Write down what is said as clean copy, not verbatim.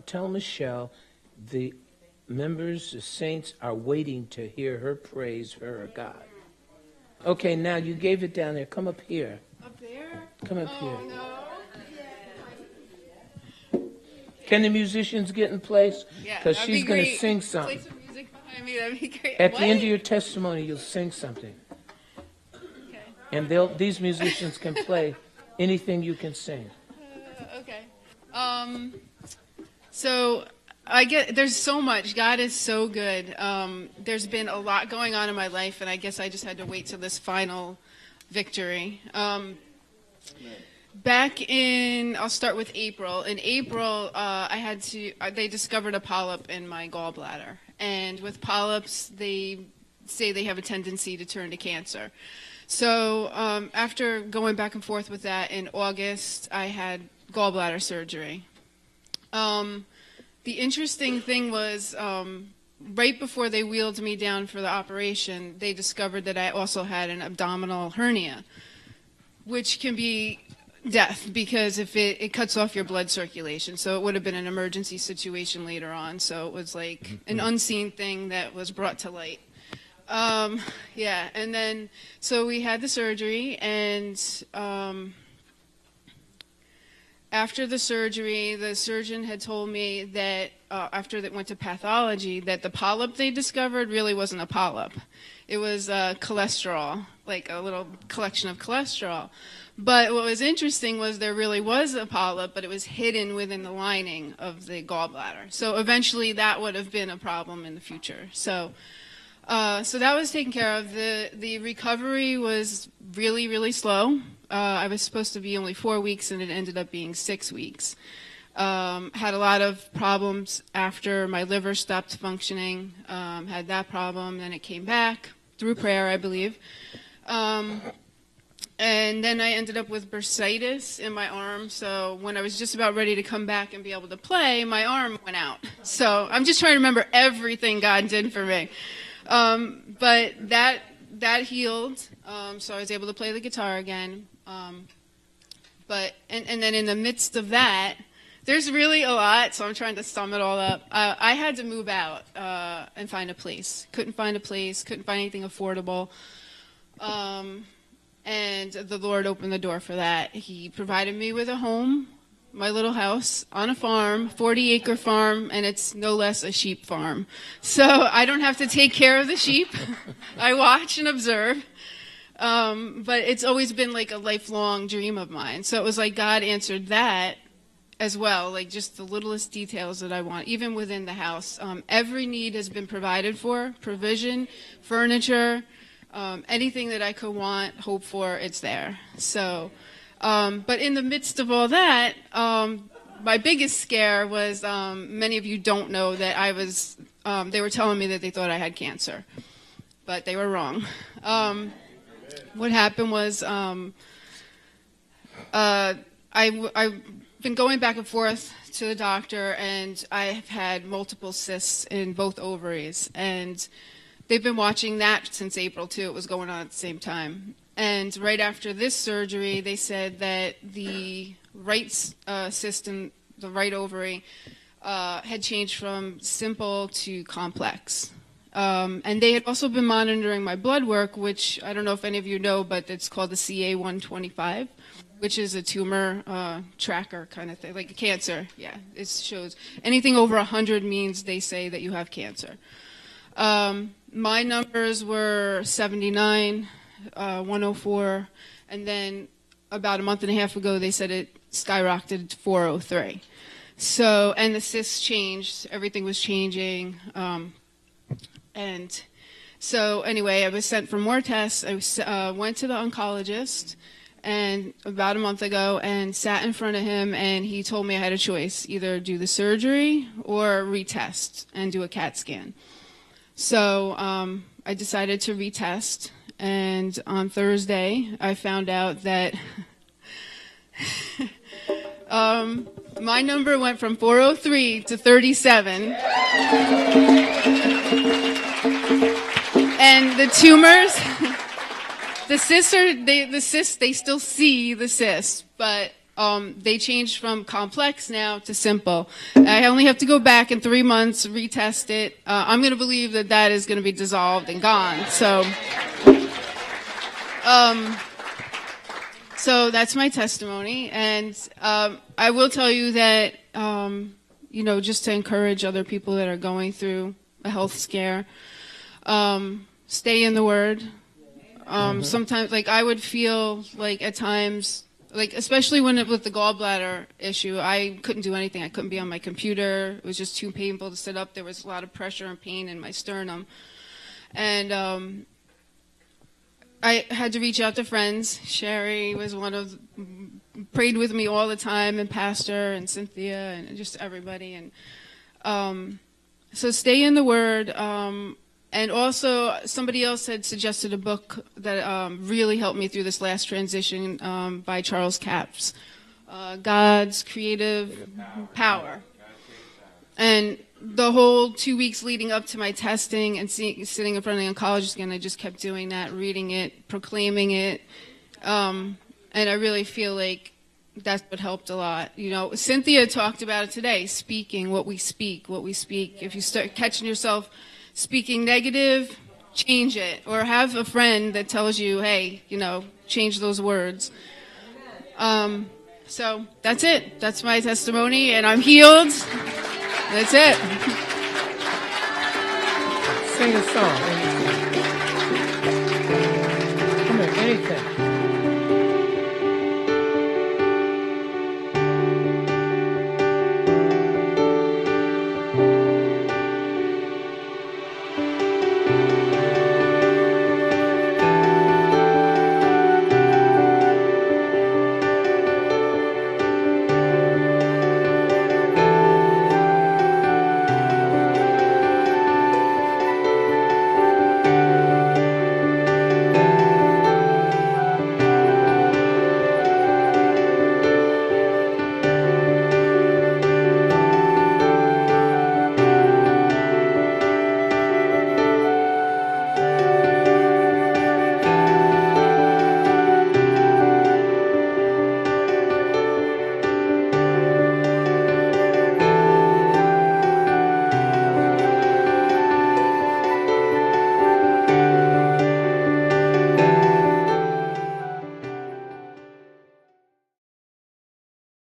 Tell Michelle the members, the saints are waiting to hear her praise for her God. Okay, now you gave it down there. Come up here. Up there? Come up here. No. Can the musicians get in place? Yeah, Because that'd she's be going to great. sing something. Play some music behind me. That'd be great. At the end of your testimony, you'll sing something. Okay. And these musicians can play anything you can sing. Okay. So there's so much. God is so good. There's been a lot going on in my life, and I guess I just had to wait till this final victory. I'll start with April. In April, they discovered a polyp in my gallbladder. And with polyps, they say they have a tendency to turn to cancer. So after going back and forth with that, in August, I had gallbladder surgery. The interesting thing was, right before they wheeled me down for the operation, they discovered that I also had an abdominal hernia, which can be death because if it cuts off your blood circulation. So it would have been an emergency situation later on. So it was like an unseen thing that was brought to light. Yeah, and then so we had the surgery, and after the surgery, the surgeon had told me that after it went to pathology, that the polyp they discovered really wasn't a polyp. It was cholesterol, like a little collection of cholesterol. But what was interesting was there really was a polyp, but it was hidden within the lining of the gallbladder. So eventually that would have been a problem in the future. So that was taken care of. The recovery was really, really slow. I was supposed to be only 4 weeks, and it ended up being 6 weeks. Had a lot of problems after my liver stopped functioning. Had that problem, then it came back through prayer, I believe. And then I ended up with bursitis in my arm. So when I was just about ready to come back and be able to play, my arm went out. So I'm just trying to remember everything God did for me. But that healed. So I was able to play the guitar again. But then in the midst of that, there's really a lot, so I'm trying to sum it all up. I had to move out and find a place. Couldn't find a place, couldn't find anything affordable. And the Lord opened the door for that. He provided me with a home, my little house, on a farm, 40-acre farm, and it's no less a sheep farm. So I don't have to take care of the sheep. I watch and observe. But it's always been like a lifelong dream of mine. So it was like God answered that as well, like just the littlest details that I want, even within the house. Every need has been provided for, provision, furniture, anything that I could want, hope for, it's there. So, but in the midst of all that, my biggest scare was, many of you don't know that they were telling me that they thought I had cancer, but they were wrong. What happened was, I've been going back and forth to the doctor, and I've had multiple cysts in both ovaries, and they've been watching that since April, too. It was going on at the same time. And right after this surgery, they said that the right cyst in the right ovary had changed from simple to complex. And they had also been monitoring my blood work, which I don't know if any of you know, but it's called the CA-125, which is a tumor tracker kind of thing, like a cancer. Yeah, it shows anything over 100 means they say that you have cancer. My numbers were 79, 104, and then about a month and a half ago, they said it skyrocketed to 403. So, and the cysts changed, everything was changing. And so anyway, I was sent for more tests. I went to the oncologist and about a month ago and sat in front of him, and he told me I had a choice, either do the surgery or retest and do a CAT scan. So I decided to retest, and on Thursday I found out that my number went from 403 to 37. And the tumors, the cysts, they still see the cysts, but They changed from complex now to simple. I only have to go back in 3 months, retest it. I'm going to believe that that is going to be dissolved and gone. So that's my testimony. And I will tell you that, just to encourage other people that are going through a health scare, stay in the Word. Sometimes, like, I would feel like at times, like, especially with the gallbladder issue, I couldn't do anything. I couldn't be on my computer. It was just too painful to sit up. There was a lot of pressure and pain in my sternum. And I had to reach out to friends. Sherry was prayed with me all the time, and Pastor and Cynthia and just everybody. And so stay in the Word. And also, somebody else had suggested a book that really helped me through this last transition by Charles Capps, God's Creative Power. And the whole 2 weeks leading up to my testing and sitting in front of the oncologist again, I just kept doing that, reading it, proclaiming it. And I really feel like that's what helped a lot. Cynthia talked about it today, speaking what we speak. If you start catching yourself speaking negative, change it. Or have a friend that tells you, hey, change those words. So that's it. That's my testimony, and I'm healed. That's it. Sing a song. Come here, anything.